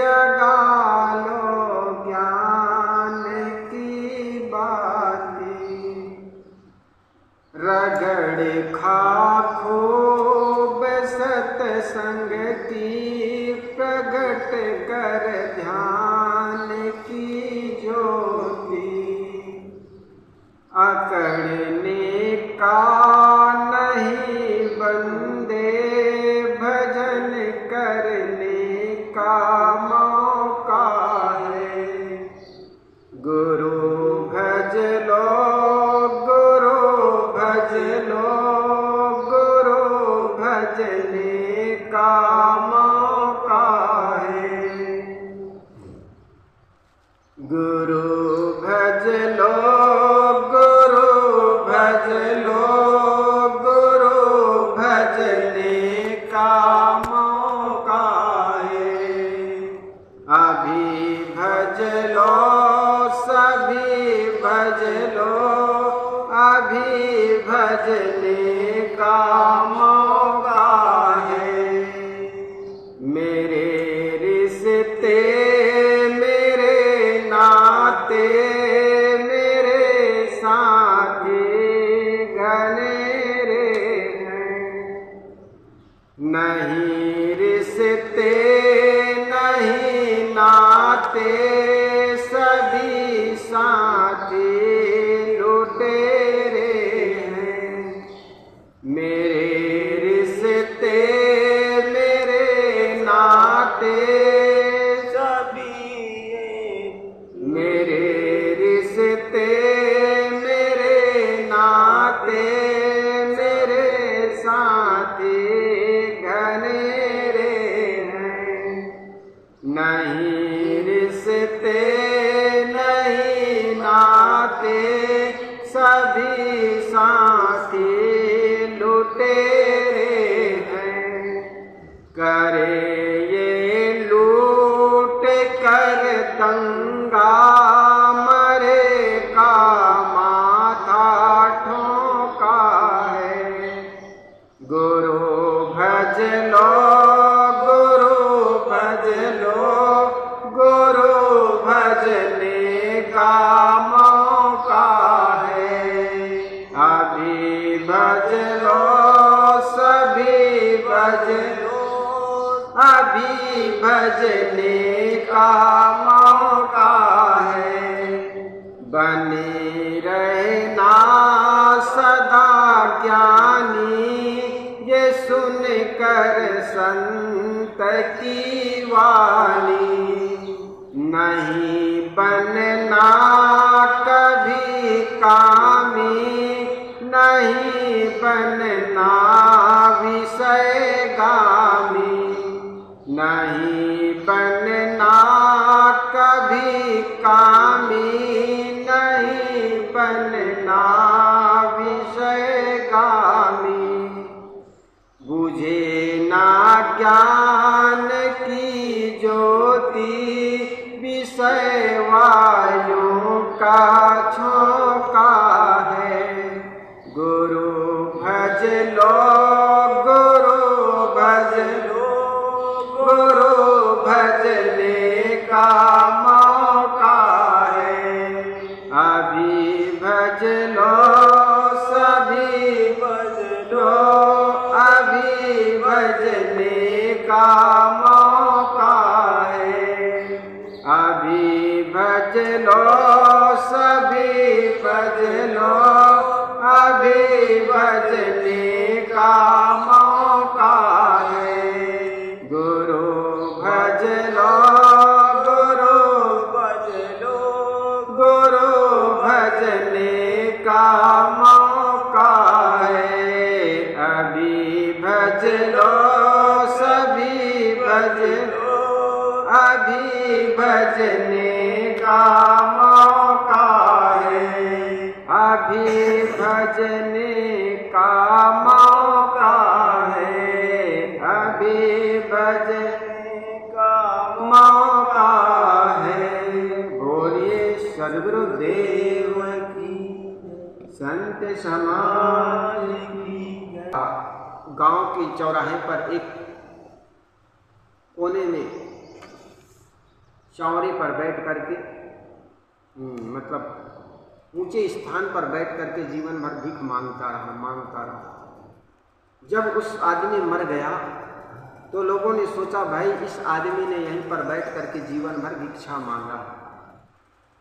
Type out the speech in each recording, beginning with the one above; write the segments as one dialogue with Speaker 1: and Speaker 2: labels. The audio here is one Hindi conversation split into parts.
Speaker 1: जगा लो ज्ञान की बाती, रगड़ खा खूब सत्संग की, प्रगट कर ध्यान की ज्योति, अकड़ने का नहीं बंदे, भजन करने का मौका है। गुरु भज लो, गुरु भज लो, गुरु भजने का मौका है। गुरु भज लो, गुरु भज लो, गुरु भजने का मौका है। अभी भज लो, सभी भज लो, अभी भजने का मौका है। मेरे रिश्ते मेरे नाते, मेरे साथी घनेरे हैं। नहीं रिश्ते नहीं नाते, सभी साथी लुटेरे हैं। मेरे रिश्ते मेरे नाते सभी, मेरे रिश्ते मेरे नाते, मेरे साथी घनेरे हैं। नहीं रिश्ते नहीं नाते, सभी साथी लुटेरे हैं। करे ये लूट कर दंगा, मरे का माथा ठोका है। गुरु भज लो, गुरु भज लो, गुरु भजने का मौका है। अभी भज लो, सभी भज लो, अभी भजने का मौका है। बने रहना सदा ज्ञानी, ये सुन कर संत की वाणी। नहीं बनना कभी कामी, नहीं बनना विषयगामी। नहीं बनना कभी कामी, नहीं बनना विषयगामी। बुझे ना ज्ञान की ज्योति, विषय वायु का झोंका है। गुरु भज लो, गुरु भज लो, गुरु भजने का मौका है। अभी भज लो, सभी भज लो, अभी भजने का मौका है। अभी भज लो, सभी भज लो, अभी भजने का मौका है। गुरु भज लो, गुरु भज लो, गुरु भजने का मौका है। अभी भज लो, सभी भज लो, अभी भजने का मौका है। अभी भजने का मौका है। अभी भजने का मौका है। बोलिए सद्गुरुदेव की, संत समाज की। गांव के चौराहे पर एक कोने में चौरे पर बैठ करके मतलब ऊंचे स्थान पर बैठ करके जीवन भर भीख मांगता रहा। जब उस आदमी मर गया तो लोगों ने सोचा भाई इस आदमी ने यहीं पर बैठ करके जीवन भर भिक्षा मांगा,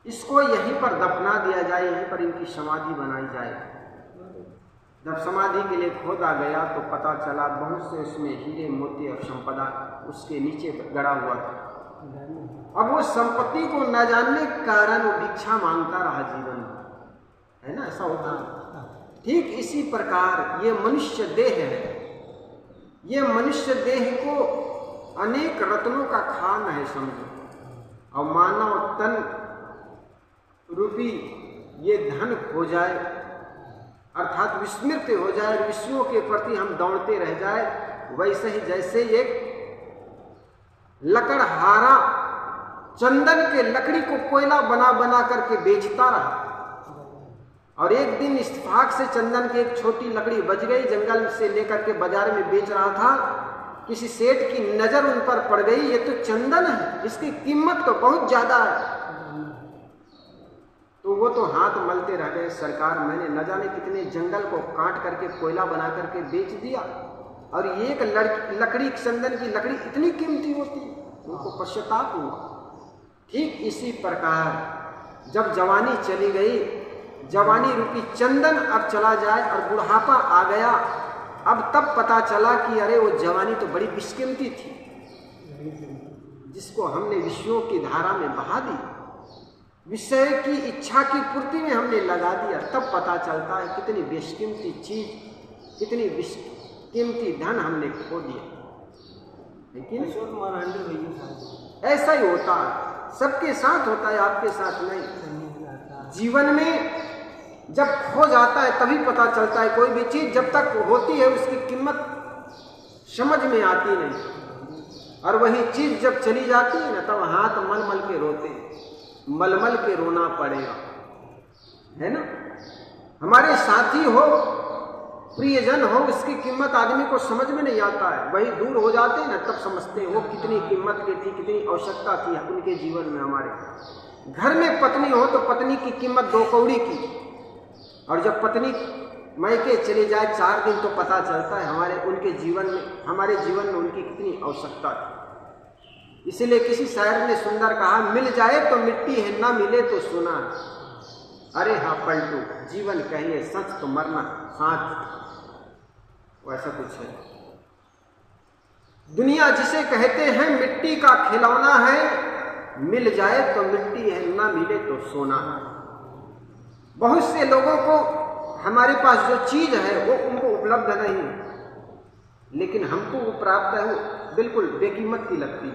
Speaker 1: इसको यहीं पर दफना दिया जाए, यहीं पर इनकी समाधि बनाई जाए। जब समाधि के लिए खोदा गया तो पता चला बहुत से उसमें हीरे मोती और संपदा उसके नीचे गड़ा हुआ था। अब वो संपत्ति को न जानने के कारण वो भिक्षा मांगता रहा जीवन में, है ना, ऐसा होता है। ठीक इसी प्रकार ये मनुष्य देह है, ये मनुष्य देह को अनेक रत्नों का खान है समझो, और मानव तन रूपी ये धन खो जाए अर्थात विस्मृत हो जाए, विषयों के प्रति हम दौड़ते रह जाए, वैसे ही जैसे एक लकड़हारा चंदन के लकड़ी को कोयला बना बना करके बेचता रहा, और एक दिन इत्तेफाक से चंदन की एक छोटी लकड़ी बच गई, जंगल से लेकर के बाजार में बेच रहा था, किसी सेठ की नजर उन पर पड़ गई, ये तो चंदन है, इसकी कीमत तो बहुत ज्यादा है। तो वो तो हाथ मलते रह गए, सरकार मैंने न जाने कितने जंगल को काट करके कोयला बना करके बेच दिया, और एक लकड़ी चंदन की लकड़ी इतनी कीमती होती, उनको पश्चाताप हुआ। ठीक इसी प्रकार जब जवानी चली गई, जवानी रूपी चंदन अब चला जाए और बुढ़ापा आ गया, अब तब पता चला कि अरे वो जवानी तो बड़ी बेशकीमती थी, जिसको हमने विषयों की धारा में बहा दी, विषय की इच्छा की पूर्ति में हमने लगा दिया। तब पता चलता है कितनी बेशकीमती चीज, कितनी बेशकीमती धन हमने खो दिया। लेकिन ऐसा ही होता है, सबके साथ होता है, आपके साथ नहीं। जीवन में जब खो जाता है तभी पता चलता है, कोई भी चीज जब तक होती है उसकी कीमत समझ में आती नहीं, और वही चीज जब चली जाती है ना तब हाथ मल मल के रोते हैं, मलमल के रोना पड़ेगा, है ना। हमारे साथी हो, प्रियजन हो, इसकी कीमत आदमी को समझ में नहीं आता है, वही दूर हो जाते हैं ना तब समझते हैं वो कितनी कीमत की थी, कितनी आवश्यकता थी उनके जीवन में। हमारे घर में पत्नी हो तो पत्नी की कीमत 2 कौड़ी की, और जब पत्नी मायके चली जाए 4 दिन तो पता चलता है हमारे जीवन में उनकी कितनी आवश्यकता थी। इसलिए किसी शायर ने सुंदर कहा, मिल जाए तो मिट्टी है, ना मिले तो सोना। अरे हाँ पलटू, जीवन कहिए सच तो मरना साथ, वैसा कुछ है। दुनिया जिसे कहते हैं मिट्टी का खिलौना है, मिल जाए तो मिट्टी है, ना मिले तो सोना। बहुत से लोगों को हमारे पास जो चीज है वो उनको उपलब्ध नहीं है, लेकिन हमको वो प्राप्त है, वो बिल्कुल बेकीमत की लगती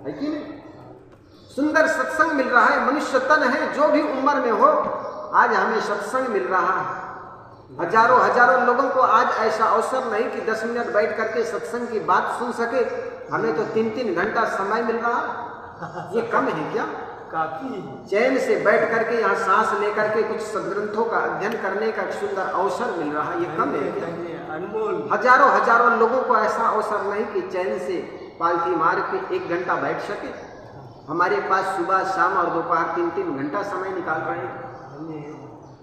Speaker 1: है कि नहीं। सुंदर सत्संग मिल रहा है, मनुष्य तन है, जो भी उम्र में हो, आज हमें सत्संग मिल रहा है। हजारों हजारों लोगों को आज ऐसा अवसर नहीं कि 10 मिनट बैठ करके सत्संग की बात सुन सके, हमें तो 3-3 घंटा समय मिल रहा है। ये कम है क्या? काफी चैन से बैठ करके यहाँ सांस लेकर के कुछ सदग्रंथों का अध्ययन करने का सुंदर अवसर मिल रहा है, ये कम है क्या? अनमोल। हजारों हजारों लोगों को ऐसा अवसर नहीं कि चैन से पालथी मार के 1 घंटा बैठ सके। हमारे पास सुबह शाम और दोपहर 3-3 घंटा समय निकाल रहे हैं।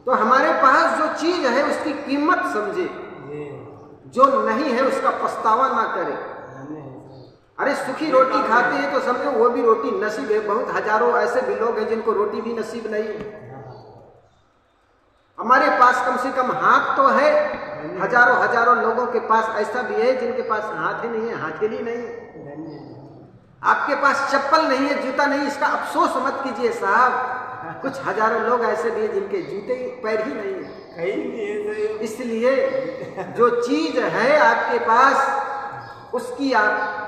Speaker 1: तो हमारे पास जो चीज है उसकी कीमत समझे, जो नहीं है उसका पछतावा ना करे। अरे सुखी रोटी खाते हैं तो समझो वो भी रोटी नसीब है। बहुत हजारों ऐसे भी लोग हैं जिनको रोटी भी नसीब नहीं है। हमारे पास कम से कम हाथ तो है, हजारों हजारों लोगों के पास ऐसा भी है जिनके पास हाथ ही नहीं है, हथेली नहीं है। आपके पास चप्पल नहीं है, जूता नहीं, इसका अफसोस मत कीजिए साहब। कुछ हजारों लोग ऐसे भी हैं जिनके जूते पैर ही नहीं है। इसलिए जो चीज है आपके पास उसकी आप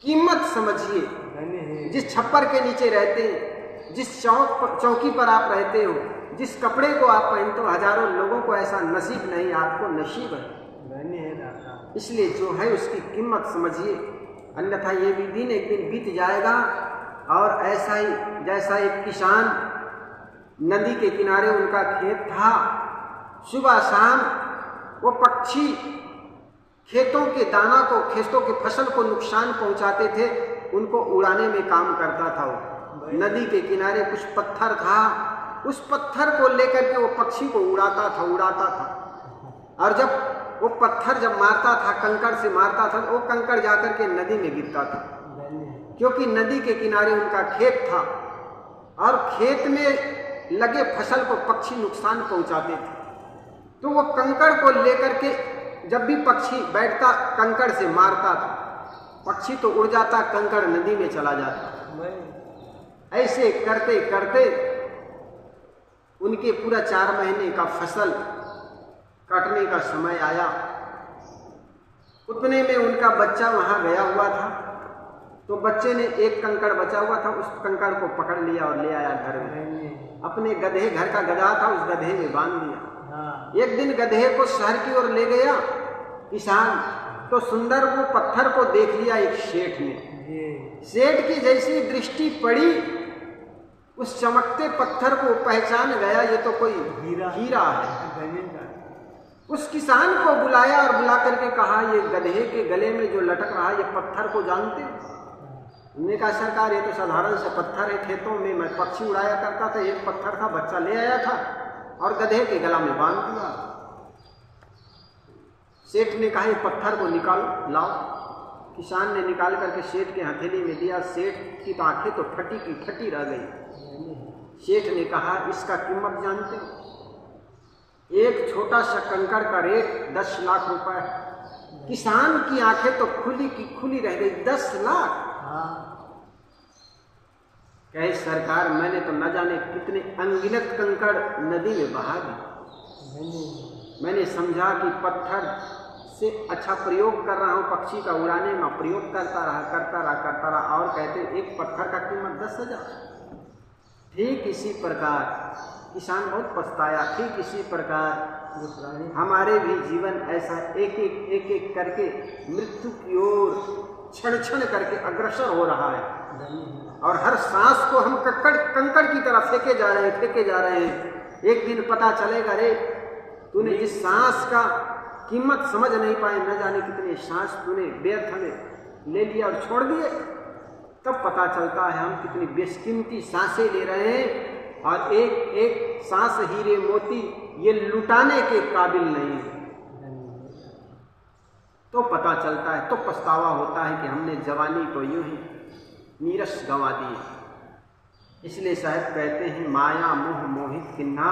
Speaker 1: कीमत समझिए। जिस छप्पर के नीचे रहते हैं, जिस चौकी पर आप रहते हो, जिस कपड़े को आप पहनते हो, हजारों लोगों को ऐसा नसीब नहीं, आपको नसीब है। इसलिए जो है उसकी कीमत समझिए, अन्यथा ये भी दिन एक दिन बीत जाएगा। और ऐसा ही जैसा एक किसान नदी के किनारे उनका खेत था, सुबह शाम वो पक्षी खेतों के दाना को, खेतों के फसल को नुकसान पहुंचाते थे। उनको उड़ाने में काम करता था। वो नदी के किनारे कुछ पत्थर था, उस पत्थर को लेकर के वो पक्षी को उड़ाता था। और जब वो पत्थर जब मारता था, कंकड़ से मारता था, वो कंकड़ जाकर के नदी में गिरता था, क्योंकि नदी के किनारे उनका खेत था और खेत में लगे फसल को पक्षी नुकसान पहुंचाते थे। तो वो कंकड़ को लेकर के जब भी पक्षी बैठता, कंकड़ से मारता था, पक्षी तो उड़ जाता, कंकड़ नदी में चला जाता। ऐसे करते करते उनके पूरा 4 महीने का फसल काटने का समय आया। उतने में उनका बच्चा वहां गया हुआ था, तो बच्चे ने एक कंकड़ बचा हुआ था, उस कंकड़ को पकड़ लिया और ले आया घर में। अपने गधे, घर का गधा था, उस गधे में बांध दिया। एक दिन गधे को शहर की ओर ले गया किसान, तो सुंदर वो पत्थर को देख लिया एक सेठ ने। सेठ की जैसी दृष्टि पड़ी, उस चमकते पत्थर को पहचान गया, ये तो कोई हीरा है। उस किसान को बुलाया और बुला करके कहा, ये गधे के गले में जो लटक रहा है, ये पत्थर को जानते हो? उन्होंने कहा, सरकार ये तो साधारण सा पत्थर है, खेतों में मैं पक्षी उड़ाया करता था, एक पत्थर था, बच्चा ले आया था और गधे के गला में बांध दिया। सेठ ने कहा, ये पत्थर को निकालो, लाओ। किसान ने निकाल करके सेठ के हथेली में दिया। सेठ की तो आंखें तो फटी की फटी रह गई। सेठ ने कहा, इसका कीमत जानते हो? एक छोटा सा कंकड़ का रेट 10 लाख रुपए। किसान की आंखें तो खुली की खुली रह गई। 10 लाख? कहे, सरकार मैंने तो न जाने कितने अनगिनत कंकड़ नदी में बहा दी। मैंने समझा कि पत्थर से अच्छा प्रयोग कर रहा हूं, पक्षी का उड़ाने में प्रयोग करता रहा और कहते एक पत्थर का कीमत 10,000। ठीक इसी प्रकार किसान बहुत पछताया। ठीक इसी प्रकार हमारे भी जीवन ऐसा एक एक करके मृत्यु की ओर क्षण क्षण करके अग्रसर हो रहा है, और हर सांस को हम कंकड़ की तरफ फेंके जा रहे हैं। एक दिन पता चलेगा, रे तूने जिस सांस का कीमत समझ नहीं पाए, न जाने कितने सांस तूने व्यर्थ में ले लिया और छोड़ दिए, तब पता चलता है हम कितनी बेशकीमती सांसें ले रहे हैं, और एक एक सांस हीरे मोती ये लुटाने के काबिल नहीं है। तो पता चलता है, तो पछतावा होता है कि हमने जवानी को यूं ही नीरस गंवा दी। इसलिए साहब कहते हैं, माया मोह मोहित किन्हा,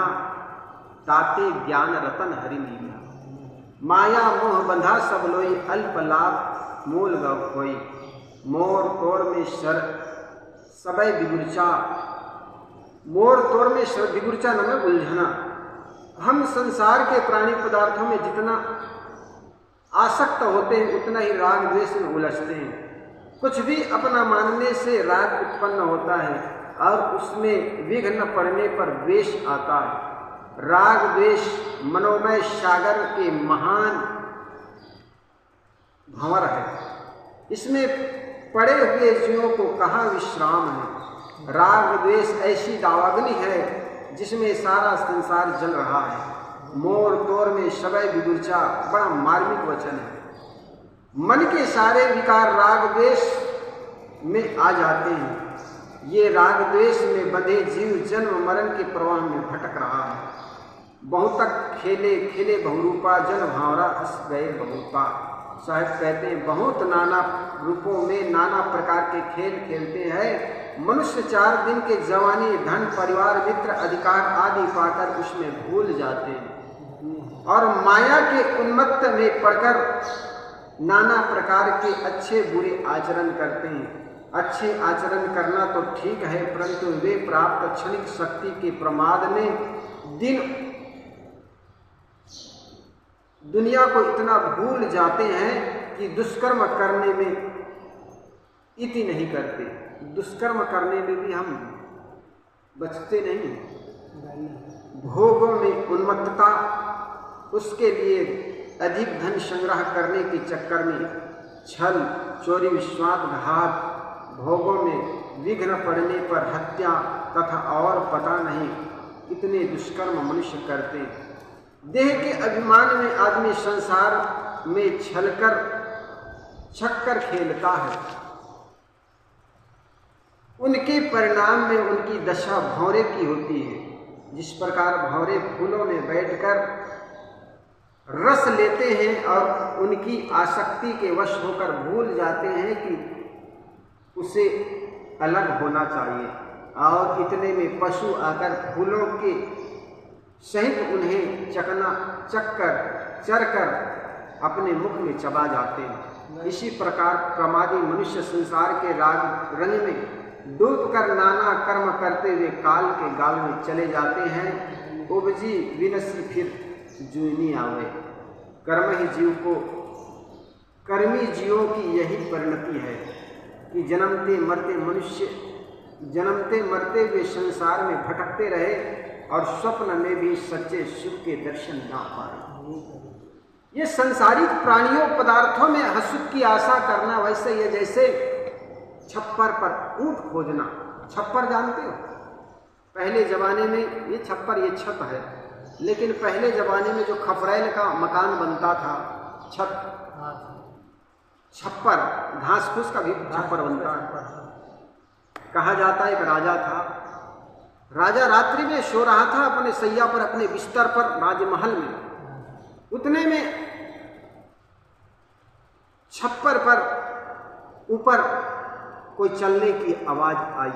Speaker 1: ताते ज्ञान रतन हरि लीला। माया मोह बंधा सब लोई, अल्प लाभ मूल गव कोई। मोर तोर में शर सबय बिगुरचा, मोर तोर में शर बिगुरचा न में उलझना। हम संसार के प्राणी पदार्थों में जितना आसक्त होते हैं, उतना ही राग द्वेष में उलझते हैं। कुछ भी अपना मानने से राग उत्पन्न होता है, और उसमें विघ्न पड़ने पर द्वेष आता है। राग द्वेष मनोमय सागर के महान भंवर है। इसमें पड़े हुए जीवों को कहाँ विश्राम है। राग द्वेष ऐसी दावाग्नि है जिसमें सारा संसार जल रहा है। मोर तोर में सबय बिगुरचा, बड़ा मार्मिक वचन है। मन के सारे विकार राग द्वेष में आ जाते हैं। ये राग द्वेष में बंधे जीव जन्म मरण के प्रवाह में भटक रहा है। बहुतक खेले खेले बहुरूपा, जन भावरा हंस गए बहुपा। साहब कहते हैं, बहुत नाना रूपों में नाना प्रकार के खेल खेलते हैं। मनुष्य 4 दिन के जवानी, धन, परिवार, मित्र, अधिकार आदि पाकर उसमें भूल जाते हैं, और माया के उन्मत्त में पड़कर नाना प्रकार के अच्छे बुरे आचरण करते हैं। अच्छे आचरण करना तो ठीक है, परंतु वे प्राप्त क्षणिक शक्ति के प्रमाद में दुनिया को इतना भूल जाते हैं कि दुष्कर्म करने में इति नहीं करते। दुष्कर्म करने में भी हम बचते नहीं। भोगों में उन्मत्तता, उसके लिए अधिक धन संग्रह करने के चक्कर में छल, चोरी, विश्वासघात, भोगों में विघ्न पड़ने पर हत्या तथा और पता नहीं कितने दुष्कर्म मनुष्य करते। देह के अभिमान में आदमी संसार में छक्कर खेलता है। उनके परिणाम में उनकी दशा भंवरे की होती है। जिस प्रकार भंवरे फूलों में बैठकर रस लेते हैं और उनकी आसक्ति के वश होकर भूल जाते हैं कि उसे अलग होना चाहिए, और इतने में पशु आकर फूलों के सहित उन्हें चरकर अपने मुख में चबा जाते हैं। इसी प्रकार प्रमादी मनुष्य संसार के रंग में डूबकर नाना कर्म करते हुए काल के गाल में चले जाते हैं। उपजी विनसी फिर जुनी आवे। कर्मी जीवों की यही परिणति है कि जन्मते मरते हुए संसार में भटकते रहे और स्वप्न में भी सच्चे सुख के दर्शन ना पाए। ये संसारिक प्राणियों पदार्थों में हसुख की आशा करना वैसे ही है जैसे छप्पर पर ऊंट खोजना। छप्पर जानते हो? पहले जमाने में ये छप्पर, ये छत है, लेकिन पहले जमाने में जो खपरेल का मकान बनता था, छप्पर, घास फूस का भी छप्पर बनता है। कहा जाता है एक राजा था, राजा रात्रि में सो रहा था अपने सैया पर, अपने बिस्तर पर राजमहल में। उतने में छप्पर पर ऊपर कोई चलने की आवाज आई।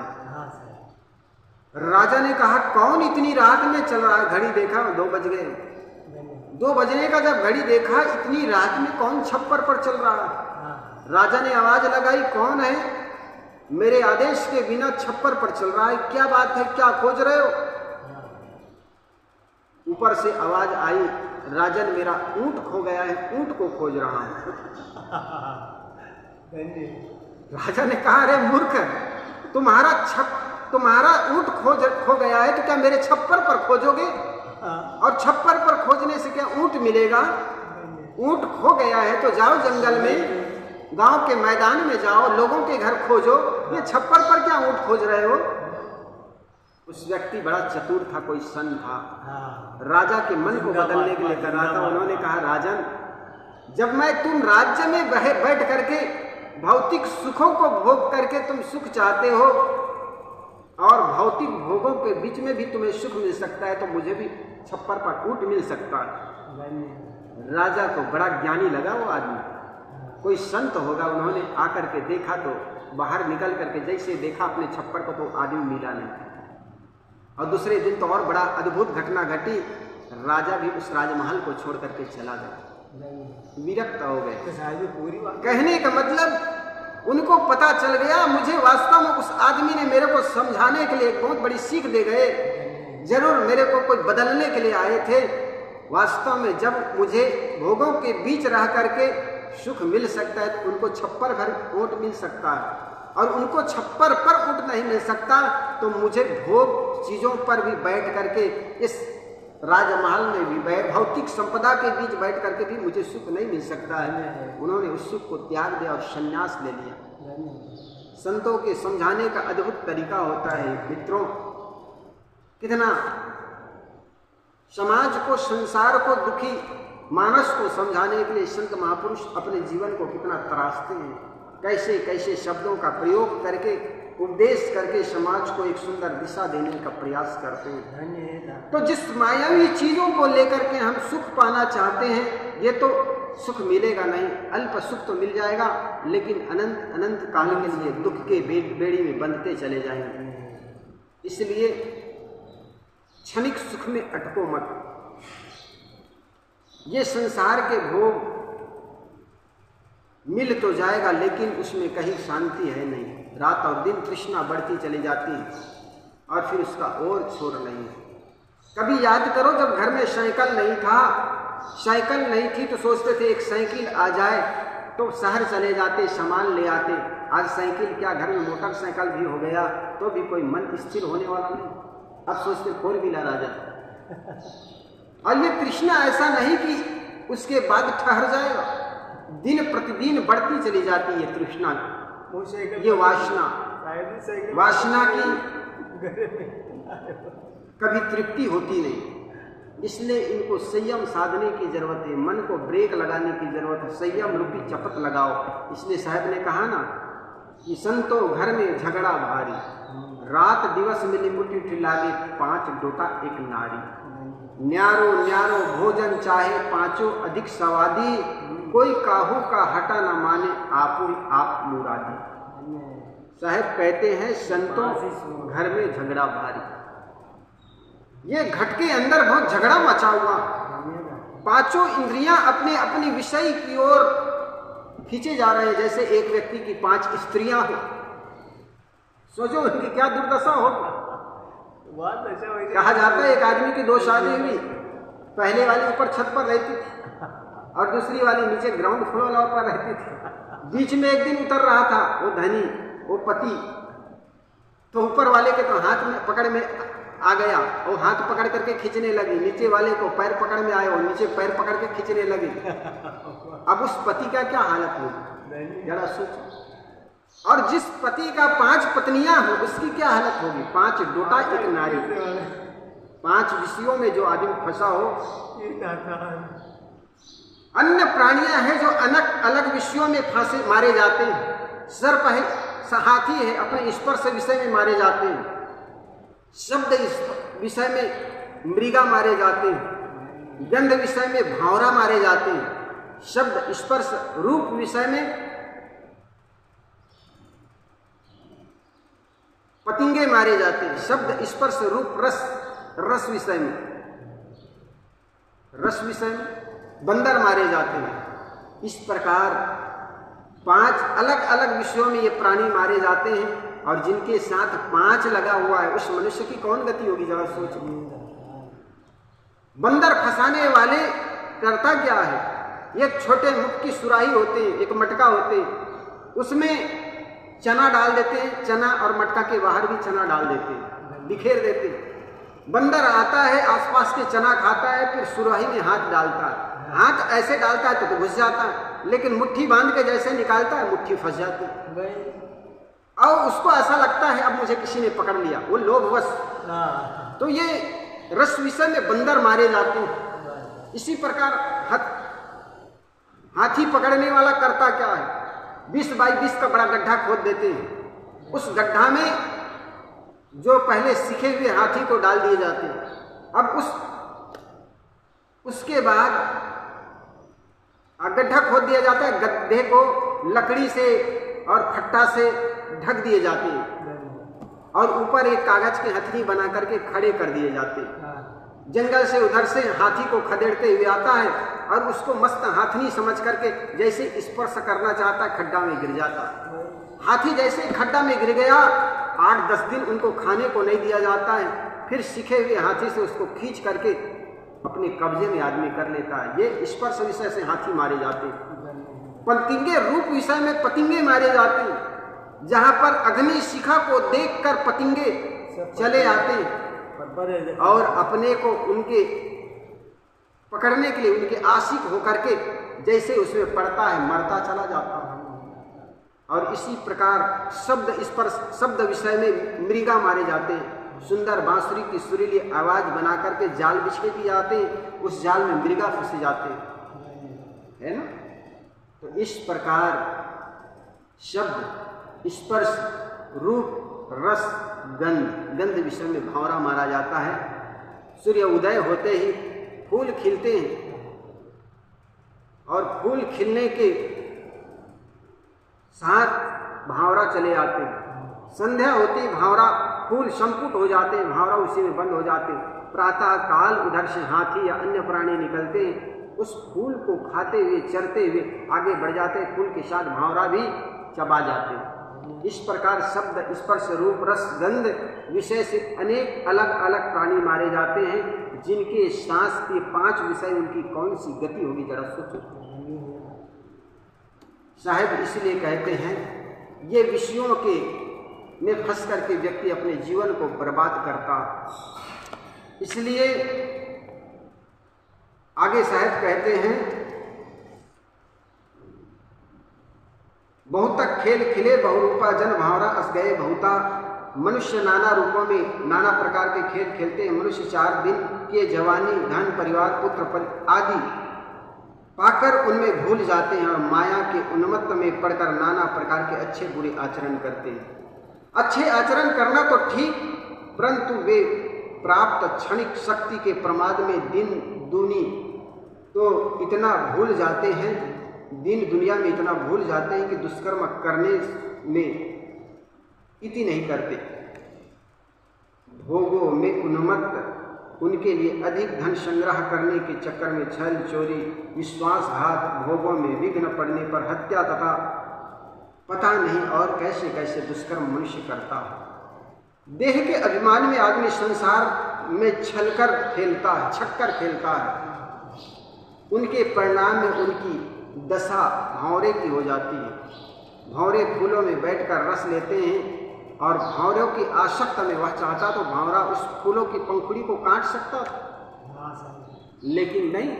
Speaker 1: राजा ने कहा कौन इतनी रात में चल रहा है? घड़ी देखा, 2 बज गए। 2 बजने का जब घड़ी देखा, इतनी रात में कौन छप्पर पर चल रहा है? राजा ने आवाज लगाई, कौन है? मेरे आदेश के बिना छप्पर पर चल रहा है, क्या बात है, क्या खोज रहे हो? ऊपर से आवाज आई, राजन मेरा ऊंट खो गया है, ऊंट को खोज रहा हूं। राजा ने कहा अरे मूर्ख, तुम्हारा ऊंट खो गया है तो क्या मेरे छप्पर पर खोजोगे? और छप्पर पर खोजने से क्या ऊंट मिलेगा? ऊंट खो गया है तो जाओ जंगल में, गांव के मैदान में जाओ, लोगों के घर खोजो, ये छप्पर पर क्या ऊंट खोज रहे हो? उस व्यक्ति बड़ा चतुर था, कोई सन था, राजा के मन को बदलने के लिए कर रहा था। उन्होंने कहा राजन, जब मैं तुम राज्य में बैठ करके भौतिक सुखों को भोग करके तुम सुख चाहते हो और भौतिक भोगों के बीच में भी तुम्हें सुख मिल सकता है, तो मुझे भी छप्पर पर ऊंट मिल सकता है। राजा को बड़ा ज्ञानी लगा वो आदमी, कोई संत होगा। उन्होंने आकर के देखा तो बाहर निकल करके जैसे देखा अपने छप्पर को, तो आदमी मिला नहीं। और दूसरे दिन तो और बड़ा अद्भुत घटना घटी, राजा भी उस राजमहल को छोड़ करके चला गया, विरक्त हो गए। कहने का मतलब उनको पता चल गया, मुझे वास्तव में उस आदमी ने मेरे को समझाने के लिए एक बहुत बड़ी सीख दे गए, जरूर मेरे को कोई बदलने के लिए आए थे। वास्तव में जब मुझे भोगों के बीच रह करके सुख मिल सकता है तो उनको छप्पर भर ऊंट मिल सकता है, और उनको छप्पर पर ऊंट नहीं मिल सकता तो मुझे भोग चीजों पर भी बैठ करके, इस राजमहल में भी भौतिक संपदा के बीच बैठ करके भी मुझे सुख नहीं मिल सकता है। उन्होंने उस सुख को त्याग दिया और संन्यास ले लिया। संतों के समझाने का अद्भुत तरीका होता है मित्रों। कितना समाज को, संसार को, दुखी मानस को समझाने के लिए संत महापुरुष अपने जीवन को कितना तराशते हैं, कैसे कैसे शब्दों का प्रयोग करके, उपदेश करके समाज को एक सुंदर दिशा देने का प्रयास करते हैं। तो जिस मायावी चीजों को लेकर के हम सुख पाना चाहते हैं, ये तो सुख मिलेगा नहीं, अल्प सुख तो मिल जाएगा, लेकिन अनंत अनंत काल के लिए दुख के बेड़ी में बंधते चले जाएंगे। इसलिए क्षणिक सुख में अटको मत। ये संसार के भोग मिल तो जाएगा, लेकिन उसमें कहीं शांति है नहीं। रात और दिन तृष्णा बढ़ती चली जाती है और फिर उसका और छोर नहीं है। कभी याद करो, जब घर में साइकिल नहीं थी तो सोचते थे एक साइकिल आ जाए तो शहर चले जाते, सामान ले आते। आज साइकिल क्या, घर में मोटरसाइकिल भी हो गया तो भी कोई मन स्थिर होने वाला नहीं। अब सोचते 4 व्हीलर आ जाए। और ये तृष्णा ऐसा नहीं कि उसके बाद ठहर जाएगा, दिन प्रतिदिन बढ़ती चली जाती है तृष्णा, ये वासना की कभी तृप्ति होती नहीं। इसलिए इनको संयम साधने की जरूरत है, मन को ब्रेक लगाने की जरूरत है। संयम रूपी चपत लगाओ। इसलिए साहब ने कहा ना, कि संतो घर में झगड़ा भारी, रात दिवस मिली मुट्ठी लागे, 5 डोटा एक नारी। न्यारो न्यारो भोजन चाहे, पांचों अधिक सवादी, कोई काहू का हटा न माने, आपो आप मुरादी। साहब कहते हैं संतों घर में झगड़ा भारी, ये घट के अंदर बहुत झगड़ा मचा हुआ। 5 इंद्रियां अपने अपनी विषय की ओर खींचे जा रहे हैं, जैसे एक व्यक्ति की 5 स्त्रियां हो। सोचो उनकी क्या दुर्दशा होगी। कहा जाता है एक आदमी की 2 शादी हुई, पहले वाली ऊपर छत पर रहती थी और दूसरी वाली नीचे ग्राउंड फ्लोर पर रहती थी। बीच में एक दिन उतर रहा था वो धनी, वो पति, तो ऊपर वाले के तो हाथ में पकड़ में आ गया और हाथ पकड़ करके खींचने लगी, नीचे वाले को पैर पकड़ में आए और नीचे पैर पकड़ के खींचने लगी। अब उस पति का क्या हालत होगी जरा सोचो। और जिस पति का 5 पत्नियां हो उसकी क्या हालत होगी। 5 डोटा एक नारी, 5 विषयों में जो आदमी फंसा हो। अन्य प्राणियां हैं जो अलग विषयों में फांसे मारे जाते हैं। सर्प है, हाथी है, अपने स्पर्श विषय में मारे जाते हैं। शब्द विषय में मृगा मारे जाते हैं। गंध विषय में भावरा मारे जाते हैं। शब्द स्पर्श रूप विषय में पतिंगे मारे जाते हैं। शब्द स्पर्श रूप रस विषय में, रस विषय में बंदर मारे जाते हैं। इस प्रकार 5 अलग अलग विषयों में ये प्राणी मारे जाते हैं। और जिनके साथ 5 लगा हुआ है उस मनुष्य की कौन गति होगी जरा सोच। बंदर फंसाने वाले करता क्या है, एक छोटे मुख की सुराही होते हैं, एक मटका होते हैं, उसमें चना डाल देते हैं, चना और मटका के बाहर भी चना डाल देते हैं, बिखेर देते हैं। बंदर आता है, आसपास के चना खाता है, फिर सुराही में हाथ डालता है। हाथ ऐसे डालता है तो घुस जाता है, लेकिन मुट्ठी बांध के जैसे निकालता है मुट्ठी फंस जाती है। और उसको ऐसा लगता है अब मुझे किसी ने पकड़ लिया, वो लोभवश। तो ये रस विषय में बंदर मारे जाते हैं। इसी प्रकार हाथी पकड़ने वाला करता क्या है, 20 बाई 20 का बड़ा गड्ढा खोद देते हैं। उस गड्ढा में जो पहले सीखे हुए हाथी को डाल दिए जाते हैं। अब उसके बाद गड्ढा खोद दिया जाता है, गड्ढे को लकड़ी से और फट्टा से ढक दिए जाते हैं और ऊपर एक कागज के हथनी बना करके खड़े कर दिए जाते हैं। जंगल से उधर से हाथी को खदेड़ते हुए आता है और उसको मस्त हाथनी समझ करके जैसे स्पर्श करना चाहता है खड्डा में गिर जाता है। हाथी जैसे खड्डा में गिर गया, 8-10 दिन उनको खाने को नहीं दिया जाता है। फिर सीखे हुए हाथी से उसको खींच करके अपने कब्जे में आदमी कर लेता है। ये स्पर्श विषय से हाथी मारे जाते हैं। पतिंगे रूप विषय में पतिंगे मारे जाते हैं। जहां पर अग्नि शिखा को देखकर पतिंगे चले आते हैं और अपने को उनके पकड़ने के लिए उनके आशिक होकर के जैसे उसमें पड़ता है मरता चला जाता है। और इसी प्रकार शब्द स्पर्श शब्द विषय में मृगा मारे जाते हैं। सुंदर बांसुरी की सुरीली आवाज बना करके जाल बिछे दिए जाते हैं, उस जाल में मृगा फंसे जाते हैं, है ना। तो इस प्रकार शब्द स्पर्श रूप रस गंध विषय में भावरा मारा जाता है। सूर्य उदय होते ही फूल खिलते हैं और फूल खिलने के साथ भावरा चले आते हैं। संध्या होती भावरा फूल संपुट हो जाते हैं, भावरा उसी में बंद हो जाते हैं। प्रातः काल उधर से हाथी या अन्य प्राणी निकलते हैं, उस फूल को खाते हुए चरते हुए आगे बढ़ जाते हैं, फूल के साथ भावरा भी चबा जाते हैं। इस प्रकार शब्द स्पर्श रूप रस गंध विषय से अनेक अलग अलग प्राणी मारे जाते हैं, जिनके सांस के 5 विषय उनकी कौन सी गति होगी जरा सोचो साहब। इसलिए कहते हैं ये विषयों के में फंस करके व्यक्ति अपने जीवन को बर्बाद करता। इसलिए आगे साहब कहते हैं बहुत तक खेल खिले बहुरूपा जन भावरा अस गए बहुता। मनुष्य नाना रूपों में नाना प्रकार के खेल खेलते हैं। मनुष्य 4 दिन के जवानी धन परिवार पुत्र आदि पाकर उनमें भूल जाते हैं और माया के उन्मत्त में पड़कर नाना प्रकार के अच्छे बुरे आचरण करते हैं। अच्छे आचरण करना तो ठीक, परंतु वे प्राप्त क्षणिक शक्ति के प्रमाद में दिन दूनी तो इतना भूल जाते हैं, दिन दुनिया में इतना भूल जाते हैं कि दुष्कर्म करने में इति नहीं करते। भोगों में उन्मत्त उनके लिए अधिक धन संग्रह करने के चक्कर में छल चोरी, विश्वासघात, भोगों में विघ्न पड़ने पर हत्या तथा पता नहीं और कैसे कैसे दुष्कर्म मनुष्य करता है। देह के अभिमान में आदमी संसार में छक्कर खेलता है। उनके परिणाम में उनकी दशा भंवरे की हो जाती है। भंवरे फूलों में बैठकर रस लेते हैं और भंवरों की आसक्त में वह चाहता तो भंवरा उस फूलों की पंखुड़ी को काट सकता था, लेकिन नहीं,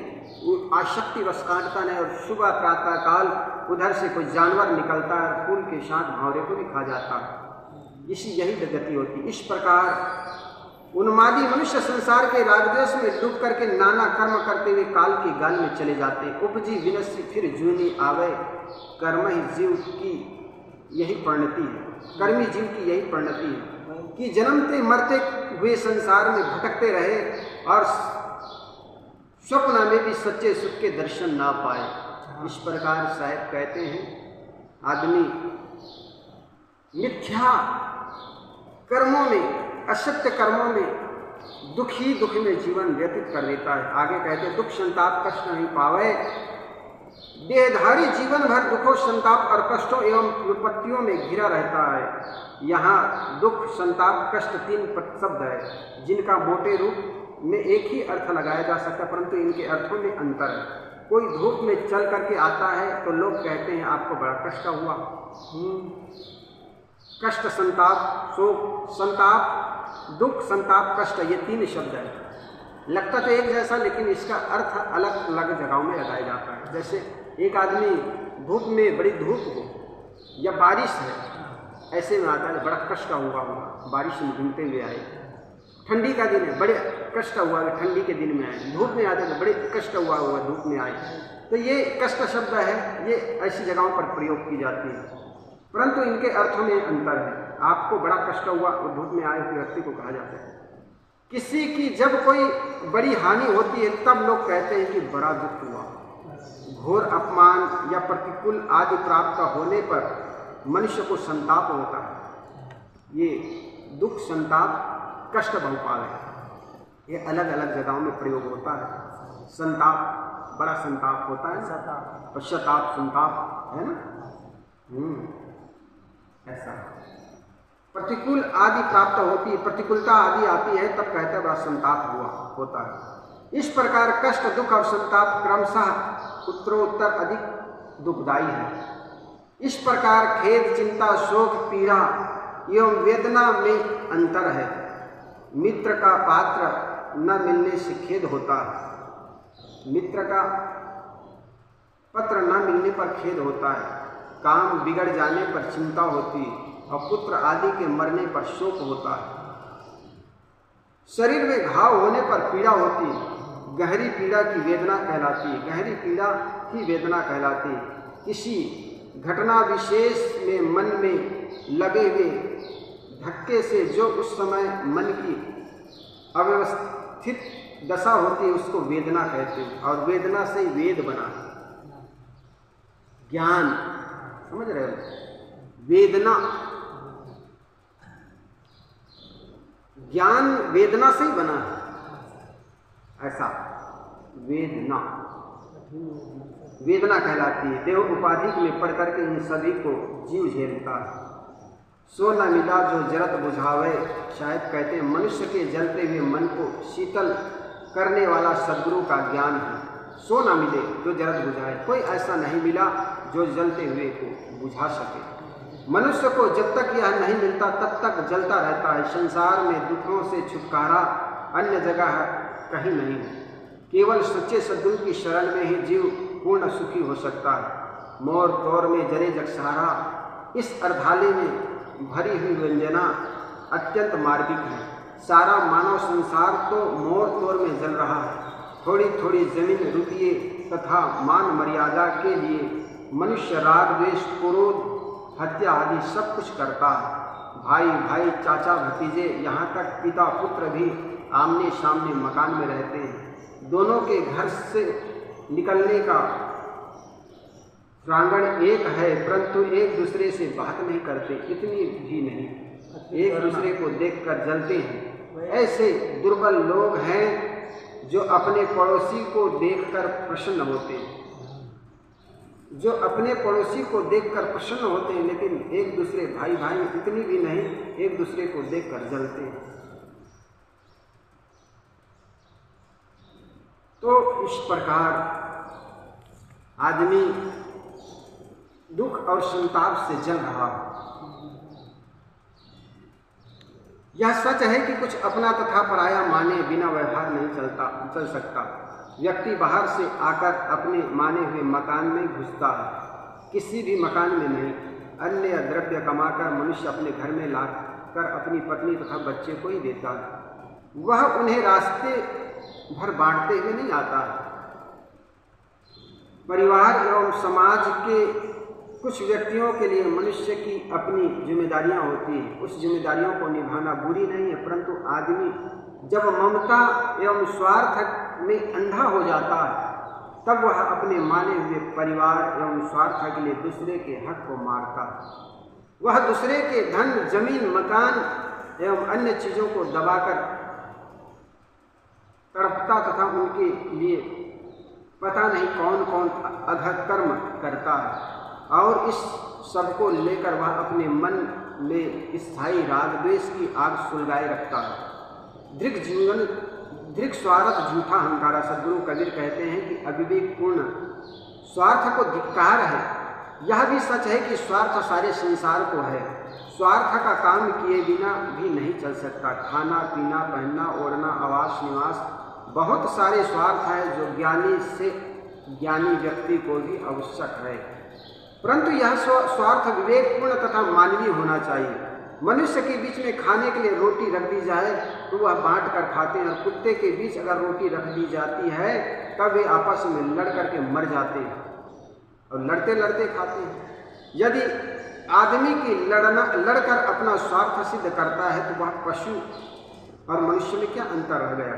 Speaker 1: वो आसक्ति रस काटता नहीं। और सुबह प्रातः काल उधर से कोई जानवर निकलता है, फूल के साथ भंवरे को भी खा जाता है। यही गति होती। इस प्रकार उन्मादी मनुष्य संसार के रागद्वेष में डूब करके नाना कर्म करते हुए काल की गाल में चले जाते हैं। उपजी विनश्य फिर जूनी आवे, कर्म ही जीव की यही परिणति है। कर्मी जीव की यही परिणति है कि जन्मते मरते हुए संसार में भटकते रहे और स्वप्न में भी सच्चे सुख के दर्शन ना पाए। इस प्रकार साहब कहते हैं, आदमी मिथ्या कर्मों में, असत्य कर्मों में दुख ही दुख में जीवन व्यतीत कर देता है। आगे कहते हैं, दुख संताप कष्ट नहीं पावे। देहधारी जीवन भर दुखों, संताप और कष्टों एवं विपत्तियों में घिरा रहता है। यहाँ दुख, संताप, कष्ट 3 शब्द है जिनका मोटे रूप में एक ही अर्थ लगाया जा सकता है, परंतु इनके अर्थों में अंतर है। कोई धूप में चल करके आता है तो लोग कहते हैं आपको बड़ा कष्ट हुआ। कष्ट, संताप, शोक, संताप, दुख, संताप, कष्ट, ये 3 शब्द है। लगता तो एक जैसा, लेकिन इसका अर्थ अलग अलग जगहों में लगाया जाता है। जैसे एक आदमी धूप में, बड़ी धूप हो या बारिश है, ऐसे में आता है बड़ा कष्ट हुआ, बारिश में घूमते हुए आए। ठंडी का दिन है, बड़े कष्ट हुआ, ठंडी के दिन में आए। धूप में आते तो बड़े कष्ट हुआ, धूप में आए। तो ये कष्ट शब्द है, ये ऐसी जगहों पर प्रयोग की जाती है, परंतु इनके अर्थों में अंतर है। आपको बड़ा कष्ट हुआ, वो धूप में आए हुए व्यक्ति को कहा जाता है। किसी की जब कोई बड़ी हानि होती है तब लोग कहते हैं कि बड़ा दुख हुआ। घोर अपमान या प्रतिकूल आदि प्राप्त होने पर मनुष्य को संताप होता है। ये दुख, संताप, कष्ट बहुपाल है। ये अलग अलग जगहों में प्रयोग होता है। संताप, बड़ा संताप होता है, पश्चाताप, संताप है ना। ऐसा प्रतिकूल आदि प्राप्त होती है, प्रतिकूलता आदि आती है, तब कहते हैं बड़ा संताप होता है। इस प्रकार कष्ट, दुख और संताप क्रमशः उत्तरोत्तर अधिक दुखदायी है। इस प्रकार खेद, चिंता, शोक, पीड़ा एवं वेदना में अंतर है। मित्र का पात्र न मिलने से खेद होता है। मित्र का पत्र न मिलने पर खेद होता है। काम बिगड़ जाने पर चिंता होती है और पुत्र आदि के मरने पर शोक होता है। शरीर में घाव होने पर पीड़ा होती है, गहरी पीड़ा की वेदना कहलाती है। गहरी पीड़ा की वेदना कहलाती है। किसी घटना विशेष में मन में लगे हुए धक्के से जो उस समय मन की अव्यवस्थित दशा होती है उसको वेदना कहते हैं, और वेदना से वेद बना। ज्ञान, समझ रहे हो? वेदना, ज्ञान वेदना से ही बना है। ऐसा वेदना, वेदना कहलाती है। देह उपाधि में पढ़ करके इन सभी को जीव झेलता है। सो न मिला जो जरत बुझावे, शायद कहते हैं मनुष्य के जलते हुए मन को शीतल करने वाला सद्गुरु का ज्ञान है। सो न मिले जो जरत बुझाए, कोई ऐसा नहीं मिला जो जलते हुए को बुझा सके। मनुष्य को जब तक यह नहीं मिलता तब तक जलता रहता है। संसार में दुखों से छुटकारा अन्य जगह कहीं नहीं है। केवल सच्चे सद्गुरु की शरण में ही जीव पूर्ण सुखी हो सकता है। मोर तोर में जरे जग सहारा, इस अर्धाले में भरी हुई व्यंजना अत्यंत मार्गिक है। सारा मानव संसार तो मोर तोर में जल रहा है। थोड़ी थोड़ी जमीन रुपये तथा मान मर्यादा के लिए मनुष्य राग द्वेष क्रोध हत्या आदि सब कुछ करता है। भाई भाई चाचा भतीजे यहाँ तक पिता पुत्र भी आमने सामने मकान में रहते हैं। दोनों के घर से निकलने का प्रांगण एक है, परंतु एक दूसरे से बात नहीं करते, इतनी भी नहीं, एक दूसरे को देखकर जलते हैं। ऐसे दुर्बल लोग हैं जो अपने पड़ोसी को देखकर प्रसन्न होते हैं, जो अपने पड़ोसी को देखकर प्रसन्न होते हैं, लेकिन एक दूसरे भाई भाई इतनी भी नहीं, एक दूसरे को देखकर जलते हैं। तो इस प्रकार आदमी दुख और संताप से जल रहा है। यह सच है कि कुछ अपना तथा पराया माने बिना व्यवहार नहीं चल सकता। व्यक्ति बाहर से आकर अपने माने हुए मकान में घुसता है, किसी भी मकान में नहीं। अन्य द्रव्य कमाकर मनुष्य अपने घर में लाकर अपनी पत्नी तथा बच्चे को ही देता है। वह उन्हें रास्ते भर बांटते हुए नहीं आता है। परिवार एवं समाज के कुछ व्यक्तियों के लिए मनुष्य की अपनी जिम्मेदारियां होती हैं। उस जिम्मेदारियों को निभाना बुरी नहीं है, परंतु आदमी जब ममता एवं स्वार्थ में अंधा हो जाता है, तब वह अपने माने हुए परिवार एवं स्वार्थ के लिए दूसरे के हक को मारता है। वह दूसरे के धन, जमीन, मकान एवं अन्य चीजों को दबाकर तड़पता तथा उनके लिए पता नहीं कौन कौन अधर्म करता है, और इस सब को लेकर वह अपने मन में स्थायी राग द्वेष की आग सुलगाए रखता है। दृढ़ स्वार्थ झूठा अहंकार। सद्गुरु कबीर कहते हैं कि अविवेकपूर्ण स्वार्थ को धिक्कार है। यह भी सच है कि स्वार्थ सारे संसार को है। स्वार्थ का काम किए बिना भी नहीं चल सकता। खाना पीना, पहनना, ओढ़ना, आवास, निवास, बहुत सारे स्वार्थ हैं जो ज्ञानी व्यक्ति को भी आवश्यक है, परंतु यह स्वार्थ विवेकपूर्ण तथा मानवीय होना चाहिए। मनुष्य के बीच में खाने के लिए रोटी रख दी जाए तो वह बांट कर खाते हैं, और कुत्ते के बीच अगर रोटी रख दी जाती है तब वे आपस में लड़ करके मर जाते हैं और लड़ते लड़ते खाते हैं। यदि आदमी की लड़कर अपना स्वार्थ सिद्ध करता है तो वह पशु और मनुष्य में क्या अंतर रह गया?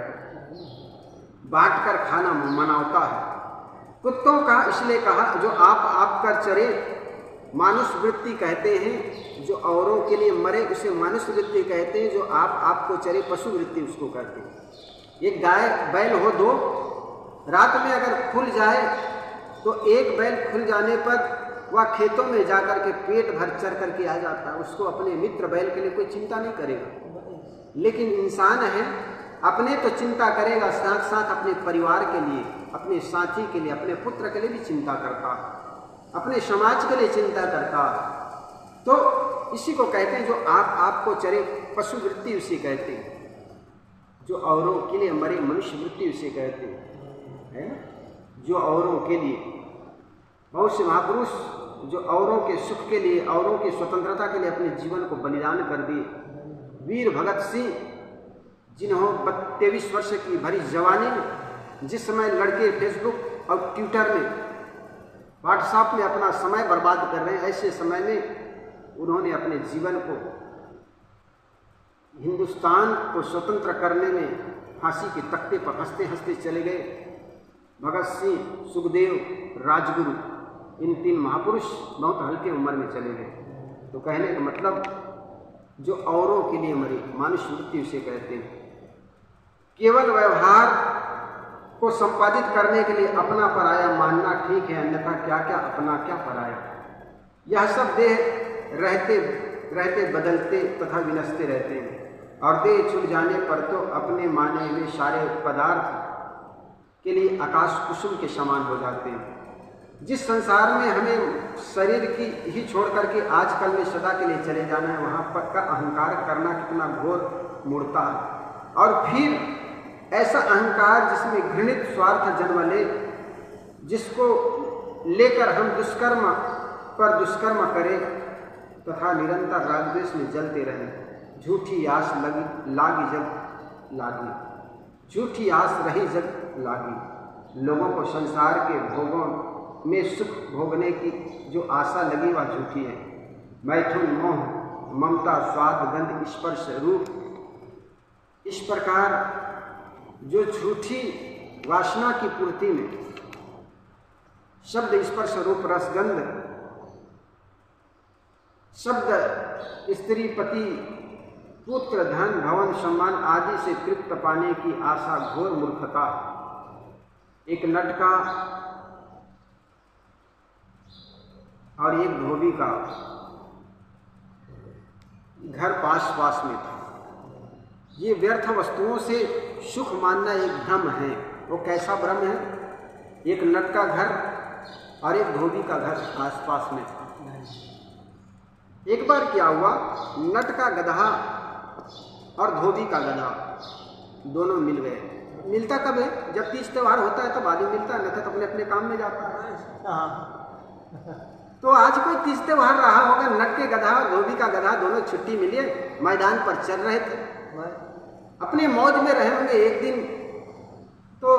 Speaker 1: बांट कर खाना मनाता है। कुत्तों का इसलिए कहा जो आप कर चरे मानुष वृत्ति कहते हैं, जो औरों के लिए मरे उसे मानुष वृत्ति कहते हैं, जो आपको चरे पशु वृत्ति उसको कहते हैं। एक गाय बैल हो दो, रात में अगर खुल जाए तो एक बैल खुल जाने पर वह खेतों में जाकर के पेट भर चर करके आ जाता है, उसको अपने मित्र बैल के लिए कोई चिंता नहीं करेगा। लेकिन इंसान है, अपने तो चिंता करेगा, साथ साथ अपने परिवार के लिए, अपने साथी के लिए, अपने पुत्र के लिए भी चिंता करता, अपने समाज के लिए चिंता करता। तो इसी को कहते हैं जो आपको चरे पशु वृत्ति उसे कहते हैं, जो औरों के लिए मरे मनुष्य वृत्ति उसे कहते हैं, है ना? जो औरों के लिए, बहुत से महापुरुष जो औरों के सुख के लिए, औरों की स्वतंत्रता के लिए अपने जीवन को बलिदान कर दिए। वीर भगत सिंह, जिन्होंने 23 वर्ष की भरी जवानी में, जिस समय लड़के फेसबुक और ट्विटर में, व्हाट्सएप में अपना समय बर्बाद कर रहे हैं, ऐसे समय में उन्होंने अपने जीवन को, हिंदुस्तान को स्वतंत्र करने में फांसी के तख्ते पर हंसते हंसते चले गए। भगत सिंह, सुखदेव, राजगुरु, इन 3 महापुरुष बहुत हल्के उम्र में चले गए। तो कहने का मतलब जो औरों के लिए मरे मानुष वृत्ति उसे कहते हैं। केवल व्यवहार को संपादित करने के लिए अपना पराया मानना ठीक है, अन्यथा क्या क्या अपना क्या पराया। यह सब देह रहते बदलते तथा विनष्टे रहते हैं, और देह छूट जाने पर तो अपने माने हुए सारे पदार्थ के लिए आकाश कुसुम के समान हो जाते हैं। जिस संसार में हमें शरीर की ही छोड़ करके आजकल में सदा के लिए चले जाना है, वहाँ पर का अहंकार करना कितना घोर मूर्ता है। और फिर ऐसा अहंकार जिसमें घृणित स्वार्थ जन्म ले, जिसको लेकर हम दुष्कर्म पर दुष्कर्म करें तथा निरंतर राग द्वेष में जलते रहें। झूठी आस लागी जग लागी, झूठी आस रही जग लागी। लोगों को संसार के भोगों में सुख भोगने की जो आशा लगी वह झूठी है। मैथुन, मोह, ममता, स्वाद, गंध, स्पर्श, रूप, इस प्रकार जो झूठी वासना की पूर्ति में शब्द, स्पर्श, रूप, रस, गंध, शब्द, स्त्री, पति, पुत्र, धन, भवन, सम्मान आदि से तृप्त पाने की आशा घोर मूर्खता। एक लटका और एक धोबी का घर पास पास में था। ये व्यर्थ वस्तुओं से सुख मानना एक भ्रम है। वो कैसा भ्रम है? एक नट का घर और एक धोबी का घर आस पास में था। एक बार क्या हुआ, नट का गधा और धोबी का गधा दोनों मिल गए। मिलता कब है? जब तीज त्योहार होता है तब आदमी मिलता है, न तो अपने अपने काम में जाता है। तो आज कोई तीज त्योहार रहा होगा, नट के गधा और धोबी का गधा दोनों छुट्टी मिली, मैदान पर चल रहे थे, अपने मौज में रहे होंगे। एक दिन तो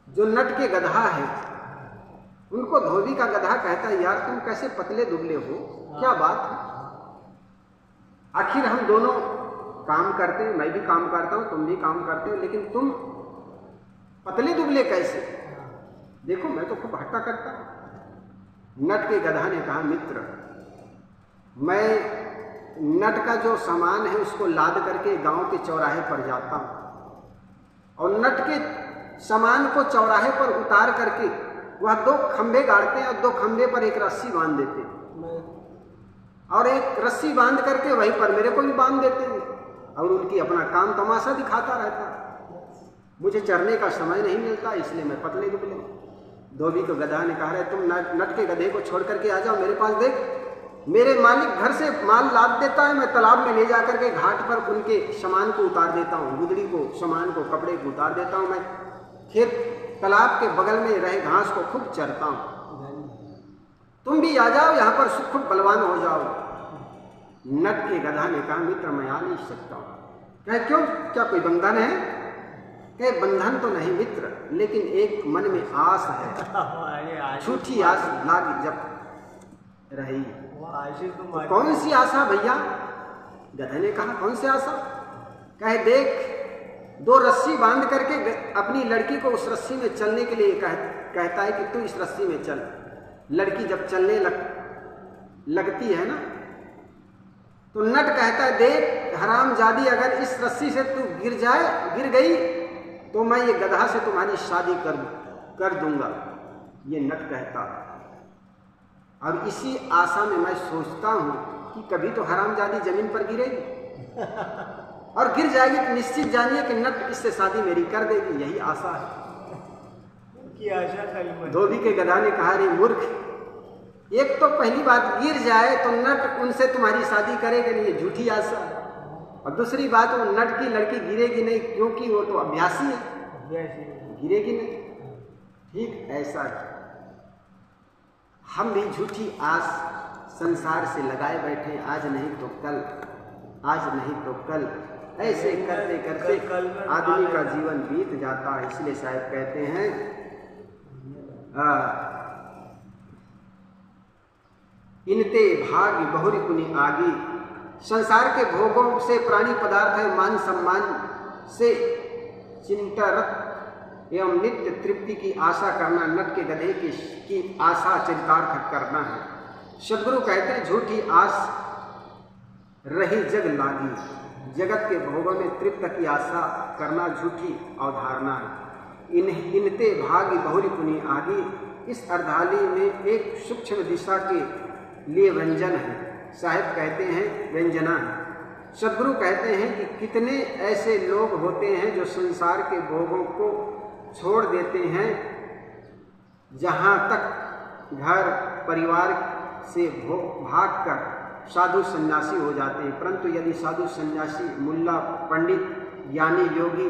Speaker 1: जो नट के गधा है उनको धोबी का गधा कहता है, यार तुम कैसे पतले दुबले हो, क्या बात है? आखिर हम दोनों काम करते हैं, मैं भी काम करता हूं, तुम भी काम करते हो, लेकिन तुम पतले दुबले कैसे? देखो मैं तो खूब हट्टा करता हूं। नट के गधा ने कहा, मित्र, मैं नट का जो सामान है उसको लाद करके गांव के चौराहे पर जाता हूं और नट के सामान को चौराहे पर उतार करके वह 2 खंभे गाड़ते हैं और 2 खंभे पर एक रस्सी बांध देते हैं और एक रस्सी बांध करके वहीं पर मेरे को भी बांध देते हैं और उनकी अपना काम तमाशा दिखाता रहता है। मुझे चरने का समय नहीं मिलता, इसलिए मैं पतले दुबले। धोबी को गधा ने कहा, तुम नट के गधे को छोड़ करके आ जाओ मेरे पास, देख मेरे मालिक घर से माल लाद देता है, मैं तालाब में ले जा करके घाट पर उनके सामान को उतार देता हूँ, गुदड़ी को, सामान को, कपड़े को उतार देता हूँ, मैं खेत तालाब के बगल में रहे घास को खूब चरता हूँ, तुम भी आ जाओ यहाँ पर, खूब बलवान हो जाओ। नट के गधा ने कहा, मित्र मैं आ नहीं सकता हूँ। कहे क्यों, क्या कोई बंधन है? कहे बंधन तो नहीं मित्र, लेकिन एक मन में आस है, झूठी आस लाग जब रही। तो कौन सी आशा भैया? गधे ने कहा, कौन सी आशा? कहे देख 2 रस्सी बांध करके अपनी लड़की को उस रस्सी में चलने के लिए कहता है कि तू इस रस्सी में चल। लड़की जब चलने लगती है ना, तो नट कहता है, देख हरामजादी, अगर इस रस्सी से तू गिर गई तो मैं ये गधा से तुम्हारी शादी कर दूंगा। ये नट कहता। और इसी आशा में मैं सोचता हूं कि कभी तो हरामजादी जमीन पर गिरेगी और गिर जाएगी तो निश्चित जानिए कि नट इससे शादी मेरी कर देगी। यही आशा है की आशा। धोबी के गधा ने कहा, रे मूर्ख, एक तो पहली बात गिर जाए तो नट उनसे तुम्हारी शादी करेगा नहीं, ये झूठी आशा है। और दूसरी बात, वो नट की लड़की गिरेगी नहीं, क्योंकि वो तो अभ्यासी है, गिरेगी नहीं। ठीक ऐसा है, हम भी झूठी आस संसार से लगाए बैठे, आज नहीं तो कल, आज नहीं तो कल, ऐसे करते करते आदमी का जीवन बीत जाता है। इसलिए साहब कहते हैं, इनते भाग्य बहुरी पुनि आगी। संसार के भोगों से, प्राणी पदार्थ है, मान सम्मान से चिंतारत एवं नित्य तृप्ति की आशा करना नट के गधे की आशा चरितार्थ करना है। सद्गुरु कहते हैं, झूठी आस रही जग लागी। जगत के भोगों में तृप्त की आशा करना झूठी अवधारणा है। इनते भाग्य बहुरी पुनि आगी। इस अर्धाली में एक सूक्ष्म दिशा के लिए व्यंजन है। साहिब कहते हैं व्यंजना है। सद्गुरु कहते हैं कि कितने ऐसे लोग होते हैं जो संसार के भोगों को छोड़ देते हैं, जहाँ तक घर परिवार से भागकर साधु सन्यासी हो जाते हैं। परंतु यदि साधु सन्यासी, मुल्ला, पंडित, ज्ञानी, योगी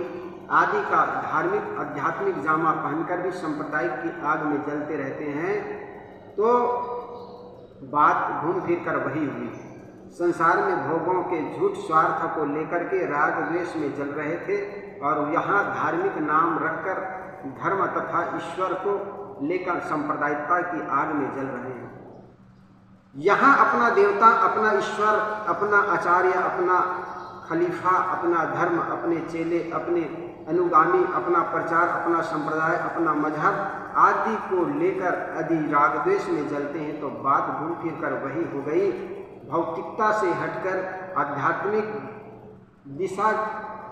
Speaker 1: आदि का धार्मिक आध्यात्मिक जामा पहनकर भी सांप्रदायिक की आग में जलते रहते हैं, तो बात घूम फिर कर वही हुई। संसार में भोगों के झूठ स्वार्थ को लेकर के राग द्वेष में जल रहे थे, और यहाँ धार्मिक नाम रखकर धर्म तथा ईश्वर को लेकर सांप्रदायिकता की आग में जल रहे हैं। यहाँ अपना देवता, अपना ईश्वर, अपना आचार्य, अपना खलीफा, अपना धर्म, अपने चेले, अपने अनुगामी, अपना प्रचार, अपना संप्रदाय, अपना मजहब आदि को लेकर यदि राग द्वेष में जलते हैं तो बात घूम फिर कर वही हो गई। भौतिकता से हटकर आध्यात्मिक दिशा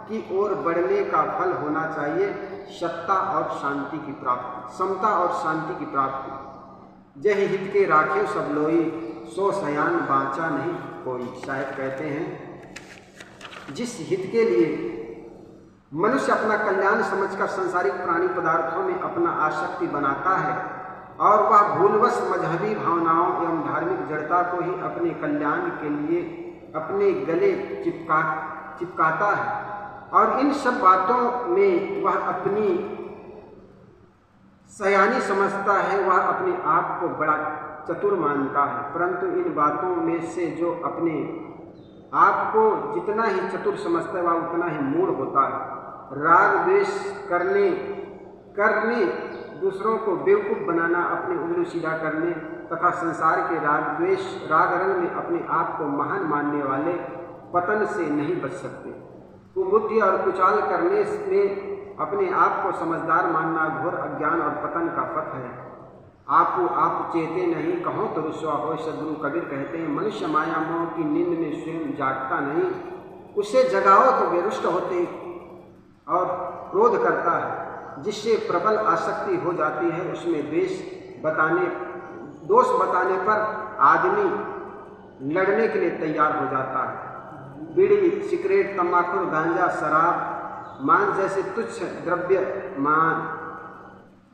Speaker 1: की ओर बढ़ने का फल होना चाहिए सत्ता और शांति की प्राप्ति, समता और शांति की प्राप्ति। जय हित के राखे सब लोई, सो सयान बाँचा नहीं कोई। शायद कहते हैं जिस हित के लिए मनुष्य अपना कल्याण समझकर सांसारिक प्राणी पदार्थों में अपना आसक्ति बनाता है और वह भूलवश मजहबी भावनाओं एवं धार्मिक जड़ता को ही अपने कल्याण के लिए अपने गले चिपकाता है और इन सब बातों में वह अपनी सयानी समझता है, वह अपने आप को बड़ा चतुर मानता है। परंतु इन बातों में से जो अपने आप को जितना ही चतुर समझता है वह उतना ही मूढ़ होता है। राग द्वेष करने दूसरों को बेवकूफ़ बनाना, अपने उंगली सीधा करने तथा संसार के राग रंग में अपने आप को महान मानने वाले पतन से नहीं बच सकते। कुबुद्धि और कुचाल करने में अपने आप को समझदार मानना घोर अज्ञान और पतन का पथ है। आप चेते नहीं कहो तो रुसवा हो। सदगुरु कबीर कहते हैं मनुष्य माया मोह की नींद में स्वयं जागता नहीं, उसे जगाओ तो वे रुष्ट होते और क्रोध करता है। जिससे प्रबल आसक्ति हो जाती है उसमें दोष बताने पर आदमी लड़ने के लिए तैयार हो जाता है। बीड़ी, सिगरेट, तंबाकू, गांजा, शराब, मांस जैसे तुच्छ द्रव्य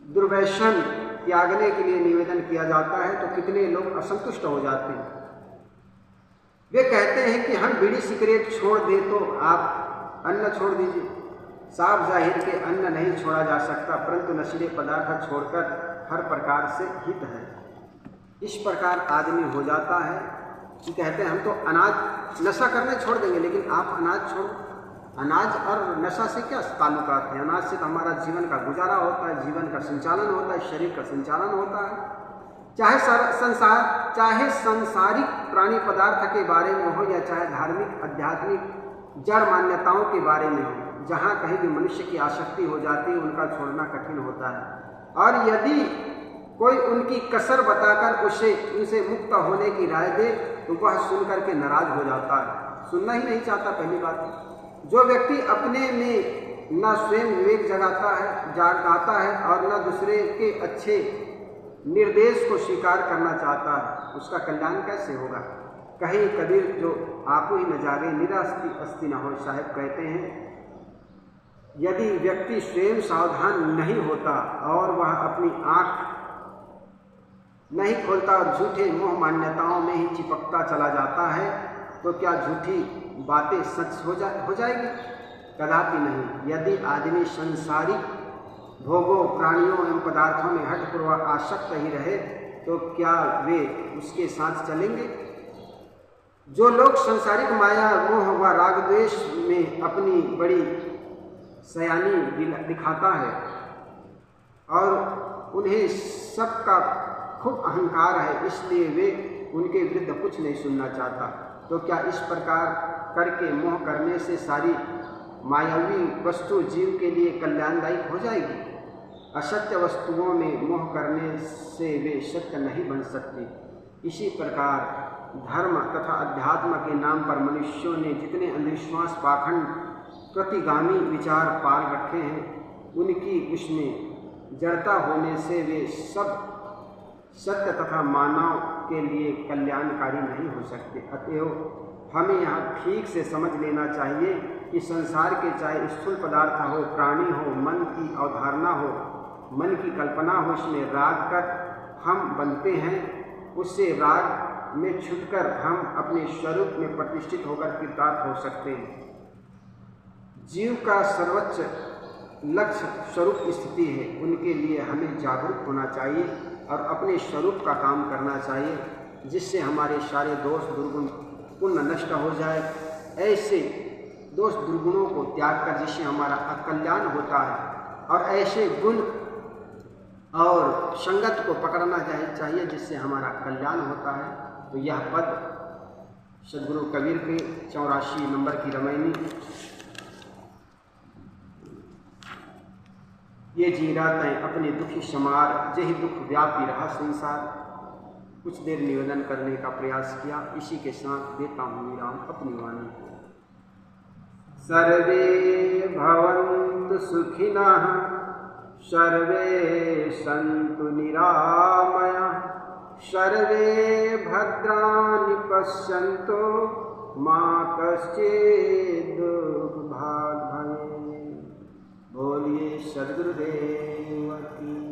Speaker 1: दुर्व्यसन त्यागने के लिए निवेदन किया जाता है तो कितने लोग असंतुष्ट हो जाते हैं। वे कहते हैं कि हम बीड़ी सिगरेट छोड़ दें तो आप अन्न छोड़ दीजिए। साफ जाहिर के अन्न नहीं छोड़ा जा सकता, परंतु नशीले पदार्थ छोड़कर हर प्रकार से हित है। इस प्रकार आदमी हो जाता है कि कहते हैं हम तो अनाज नशा करने छोड़ देंगे, लेकिन आप अनाज छोड़। अनाज और नशा से क्या ताल्लुकात है? अनाज से तो हमारा जीवन का गुजारा होता है, जीवन का संचालन होता है, शरीर का संचालन होता है। चाहे संसारिक प्राणी पदार्थ के बारे में हो या चाहे धार्मिक आध्यात्मिक जड़ मान्यताओं के बारे में हो, जहाँ कहीं भी मनुष्य की आसक्ति हो जाती है उनका छोड़ना कठिन होता है। और यदि कोई उनकी कसर बताकर उनसे मुक्त होने की राय दे तो वह सुनकर के नाराज हो जाता है, सुनना ही नहीं चाहता। पहली बात, जो व्यक्ति अपने में न स्वयं विवेक जगाता है और न दूसरे के अच्छे निर्देश को स्वीकार करना चाहता है, उसका कल्याण कैसे होगा? कहीं कबीर जो आपो ही न जागे निरास्ति अस्ति न हो। साहब कहते हैं यदि व्यक्ति स्वयं सावधान नहीं होता और वह अपनी आँख नहीं खोलता और झूठे मोह मान्यताओं में ही चिपकता चला जाता है तो क्या झूठी बातें सच हो जाएगी? कदापि नहीं। यदि आदमी संसारिक भोगों, प्राणियों एवं पदार्थों में हठपूर्वक आसक्त ही रहे तो क्या वे उसके साथ चलेंगे? जो लोग संसारिक माया, मोह व राग द्वेष में अपनी बड़ी सयानी दिखाता है और उन्हें सबका खूब अहंकार है, इसलिए वे उनके विरुद्ध कुछ नहीं सुनना चाहता, तो क्या इस प्रकार करके मोह करने से सारी मायावी वस्तु जीव के लिए कल्याणदायी हो जाएगी? असत्य वस्तुओं में मोह करने से वे सत्य नहीं बन सकती। इसी प्रकार धर्म तथा अध्यात्म के नाम पर मनुष्यों ने जितने अंधविश्वास, पाखंड, प्रतिगामी विचार पाल रखे हैं, उनकी उसमें जड़ता होने से वे सब सत्य तथा मानव के लिए कल्याणकारी नहीं हो सकते। अतएव हमें यहाँ ठीक से समझ लेना चाहिए कि संसार के चाहे स्थूल पदार्थ हो, प्राणी हो, मन की अवधारणा हो, मन की कल्पना हो, इसमें राग कर हम बनते हैं। उससे राग में छूटकर हम अपने स्वरूप में प्रतिष्ठित होकर कृतार्थ हो सकते हैं। जीव का सर्वोच्च लक्ष्य स्वरूप स्थिति है, उनके लिए हमें जागरूक होना चाहिए और अपने स्वरूप का काम करना चाहिए, जिससे हमारे सारे दोष दुर्गुण पुण्य नष्ट हो जाए। ऐसे दोष दुर्गुणों को त्याग कर, जिससे हमारा अकल्याण होता है, और ऐसे गुण और संगत को पकड़ना चाहिए जिससे हमारा कल्याण होता है। तो यह पद सदगुरु कबीर के 84 नंबर की रामायणी, ये जीरा तय अपने दुखी समार, जही दुख व्यापी रहा संसार। कुछ देर निवेदन करने का प्रयास किया। इसी के साथ देता हूँ विराम अपनी वाणी को। सर्वे भवन्तु सुखिनः, सर्वे सन्तु निरामयाः, सर्वे भद्राणि पश्यन्तु, मा कश्चित् दुर्भाग् भवेत्। बोलिए सद्गुरुदेव की।